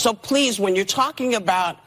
So please, when you're talking about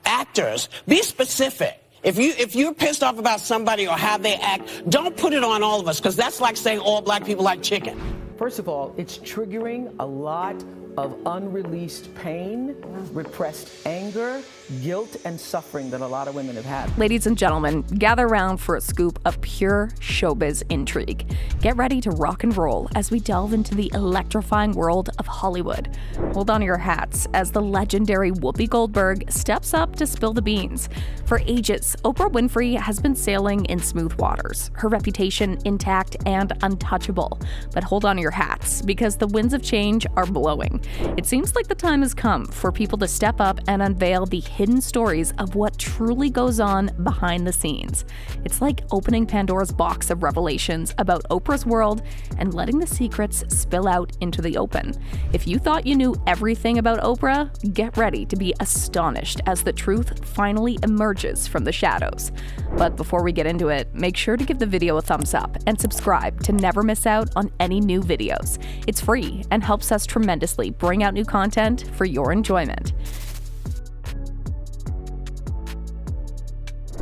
actors, be specific. If you're pissed off about somebody or how they act, don't put it on all of us, because that's like saying all black people like chicken. First of all, it's triggering a lot of unreleased pain, repressed anger, guilt, and suffering that a lot of women have had. Ladies and gentlemen, gather round for a scoop of pure showbiz intrigue. Get ready to rock and roll as we delve into the electrifying world of Hollywood. Hold on to your hats as the legendary Whoopi Goldberg steps up to spill the beans. For ages, Oprah Winfrey has been sailing in smooth waters, her reputation intact and untouchable. But hold on to your hats, because the winds of change are blowing. It seems like the time has come for people to step up and unveil the hidden stories of what truly goes on behind the scenes. It's like opening Pandora's box of revelations about Oprah's world and letting the secrets spill out into the open. If you thought you knew everything about Oprah, get ready to be astonished as the truth finally emerges from the shadows. But before we get into it, make sure to give the video a thumbs up and subscribe to never miss out on any new videos. It's free and helps us tremendously bring out new content for your enjoyment.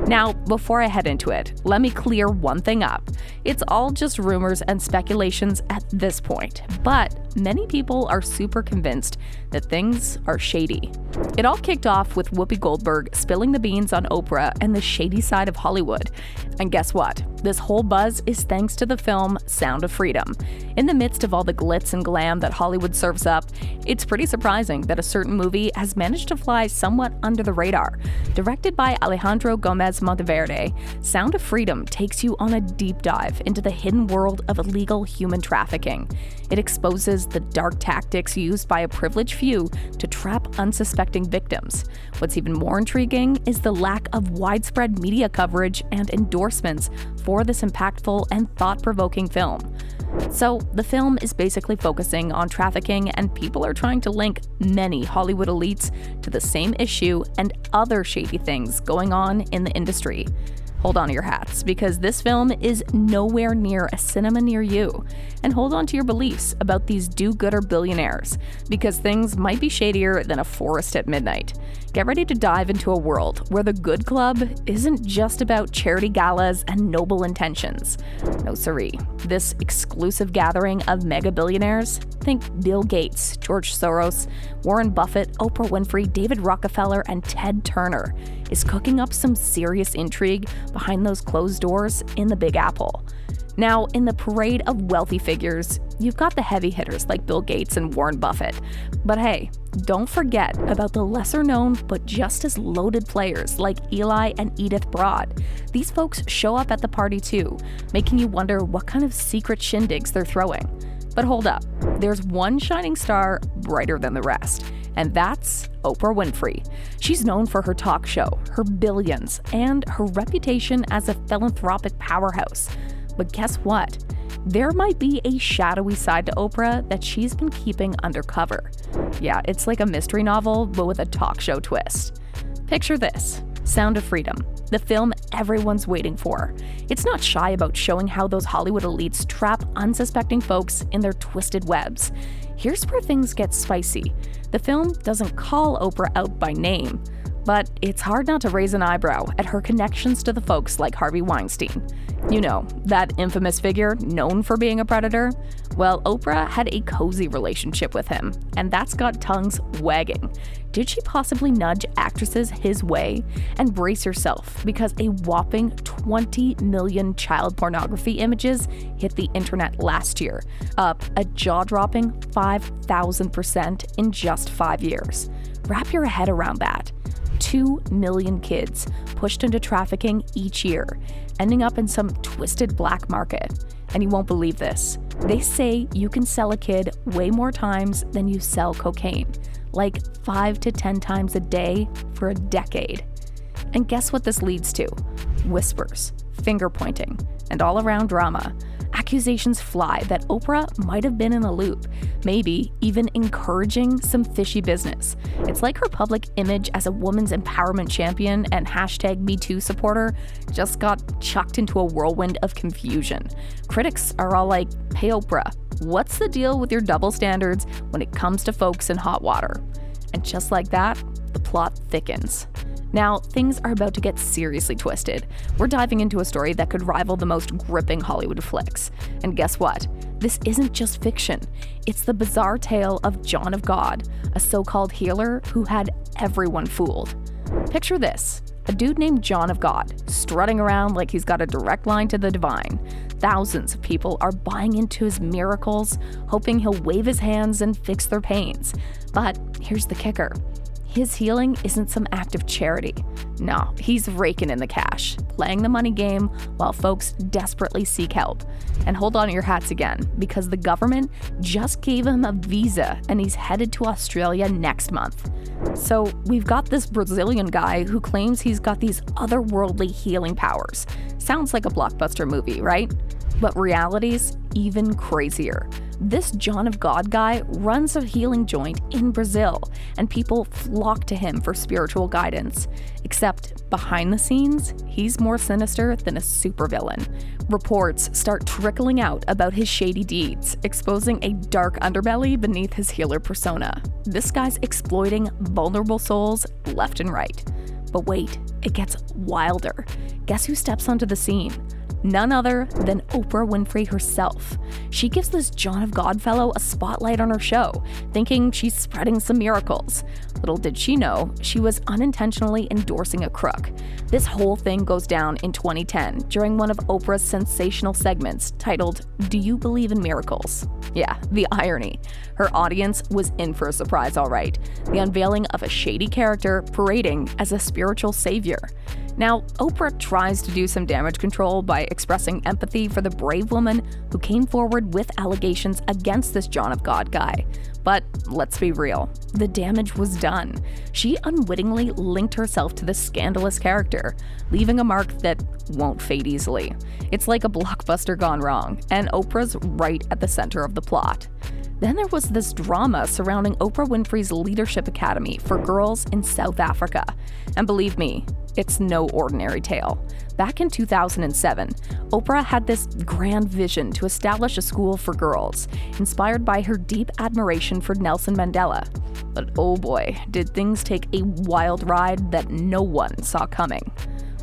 Now, before I head into it, let me clear one thing up. It's all just rumors and speculations at this point, but many people are super convinced that things are shady. It all kicked off with Whoopi Goldberg spilling the beans on Oprah and the shady side of Hollywood. And guess what? This whole buzz is thanks to the film Sound of Freedom. In the midst of all the glitz and glam that Hollywood serves up, it's pretty surprising that a certain movie has managed to fly somewhat under the radar. Directed by Alejandro Gomez Monteverde, Sound of Freedom takes you on a deep dive into the hidden world of illegal human trafficking. It exposes the dark tactics used by a privileged few to trap unsuspecting victims. What's even more intriguing is the lack of widespread media coverage and endorsements for this impactful and thought-provoking film. So, the film is basically focusing on trafficking, and people are trying to link many Hollywood elites to the same issue and other shady things going on in the industry. Hold on to your hats, because this film is nowhere near a cinema near you. And hold on to your beliefs about these do-gooder billionaires, because things might be shadier than a forest at midnight. Get ready to dive into a world where the good club isn't just about charity galas and noble intentions. No siree. This exclusive gathering of mega billionaires, think Bill Gates, George Soros, Warren Buffett, Oprah Winfrey, David Rockefeller, and Ted Turner, is cooking up some serious intrigue behind those closed doors in the Big Apple. Now, in the parade of wealthy figures, you've got the heavy hitters like Bill Gates and Warren Buffett. But hey, don't forget about the lesser-known but just as loaded players like Eli and Edith Broad. These folks show up at the party too, making you wonder what kind of secret shindigs they're throwing. But hold up, there's one shining star brighter than the rest, and that's Oprah Winfrey. She's known for her talk show, her billions, and her reputation as a philanthropic powerhouse. But guess what? There might be a shadowy side to Oprah that she's been keeping undercover. Yeah, it's like a mystery novel, but with a talk show twist. Picture this: Sound of Freedom, the film everyone's waiting for. It's not shy about showing how those Hollywood elites trap unsuspecting folks in their twisted webs. Here's where things get spicy. The film doesn't call Oprah out by name, but it's hard not to raise an eyebrow at her connections to the folks like Harvey Weinstein. You know, that infamous figure known for being a predator? Well, Oprah had a cozy relationship with him, and that's got tongues wagging. Did she possibly nudge actresses his way? And brace yourself, because a whopping 20 million child pornography images hit the internet last year, up a jaw-dropping 5,000% in just 5 years. Wrap your head around that. 2 million kids pushed into trafficking each year, ending up in some twisted black market. And you won't believe this. They say you can sell a kid way more times than you sell cocaine, like 5 to 10 times a day for a decade. And guess what this leads to? Whispers, finger pointing, and all-around drama. Accusations fly that Oprah might have been in the loop, maybe even encouraging some fishy business. It's like her public image as a woman's empowerment champion and #MeToo supporter just got chucked into a whirlwind of confusion. Critics are all like, "Hey Oprah, what's the deal with your double standards when it comes to folks in hot water?" And just like that, the plot thickens. Now, things are about to get seriously twisted. We're diving into a story that could rival the most gripping Hollywood flicks. And guess what? This isn't just fiction. It's the bizarre tale of John of God, a so-called healer who had everyone fooled. Picture this. A dude named John of God, strutting around like he's got a direct line to the divine. Thousands of people are buying into his miracles, hoping he'll wave his hands and fix their pains. But here's the kicker. His healing isn't some act of charity. No, he's raking in the cash, playing the money game while folks desperately seek help. And hold on to your hats again, because the government just gave him a visa and he's headed to Australia next month. So we've got this Brazilian guy who claims he's got these otherworldly healing powers. Sounds like a blockbuster movie, right? But reality's even crazier. This John of God guy runs a healing joint in Brazil, and people flock to him for spiritual guidance. Except behind the scenes, he's more sinister than a supervillain. Reports start trickling out about his shady deeds, exposing a dark underbelly beneath his healer persona. This guy's exploiting vulnerable souls left and right. But wait, it gets wilder. Guess who steps onto the scene? None other than Oprah Winfrey herself. She gives this John of God fellow a spotlight on her show, thinking she's spreading some miracles. Little did she know, she was unintentionally endorsing a crook. This whole thing goes down in 2010 during one of Oprah's sensational segments titled, "Do You Believe in Miracles?" Yeah, the irony. Her audience was in for a surprise, all right. The unveiling of a shady character parading as a spiritual savior. Now, Oprah tries to do some damage control by expressing empathy for the brave woman who came forward with allegations against this John of God guy. But let's be real, the damage was done. She unwittingly linked herself to this scandalous character, leaving a mark that won't fade easily. It's like a blockbuster gone wrong, and Oprah's right at the center of the plot. Then there was this drama surrounding Oprah Winfrey's Leadership Academy for girls in South Africa. And believe me, it's no ordinary tale. Back in 2007, Oprah had this grand vision to establish a school for girls, inspired by her deep admiration for Nelson Mandela. But oh boy, did things take a wild ride that no one saw coming.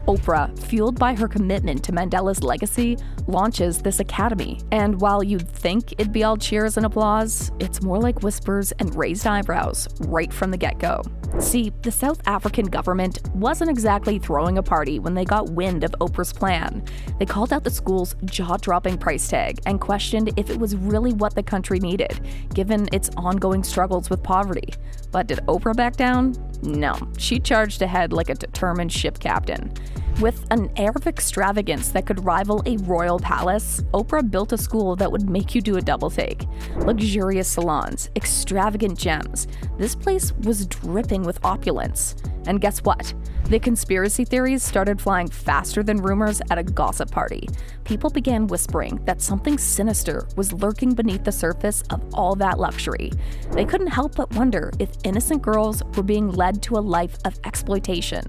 Oprah, fueled by her commitment to Mandela's legacy, launches this academy. And while you'd think it'd be all cheers and applause, it's more like whispers and raised eyebrows right from the get-go. See, the South African government wasn't exactly throwing a party when they got wind of Oprah's plan. They called out the school's jaw-dropping price tag and questioned if it was really what the country needed, given its ongoing struggles with poverty. But did Oprah back down? No, she charged ahead like a determined ship captain. With an air of extravagance that could rival a royal palace, Oprah built a school that would make you do a double take. Luxurious salons, extravagant gems. This place was dripping with opulence. And guess what? The conspiracy theories started flying faster than rumors at a gossip party. People began whispering that something sinister was lurking beneath the surface of all that luxury. They couldn't help but wonder if innocent girls were being led to a life of exploitation.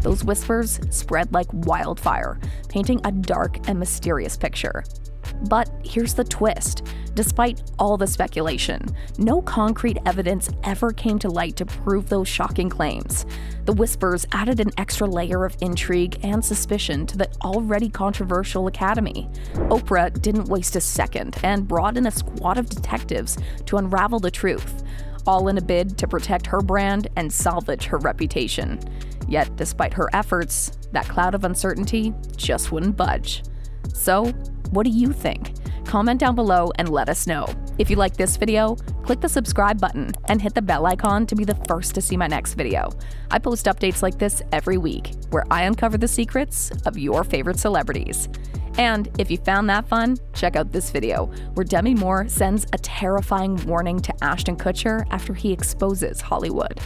Those whispers spread like wildfire, painting a dark and mysterious picture. But here's the twist. Despite all the speculation, no concrete evidence ever came to light to prove those shocking claims. The whispers added an extra layer of intrigue and suspicion to the already controversial academy. Oprah didn't waste a second and brought in a squad of detectives to unravel the truth, all in a bid to protect her brand and salvage her reputation. Yet, despite her efforts, that cloud of uncertainty just wouldn't budge. So, what do you think? Comment down below and let us know. If you like this video, click the subscribe button and hit the bell icon to be the first to see my next video. I post updates like this every week, where I uncover the secrets of your favorite celebrities. And if you found that fun, check out this video, where Demi Moore sends a terrifying warning to Ashton Kutcher after he exposes Hollywood.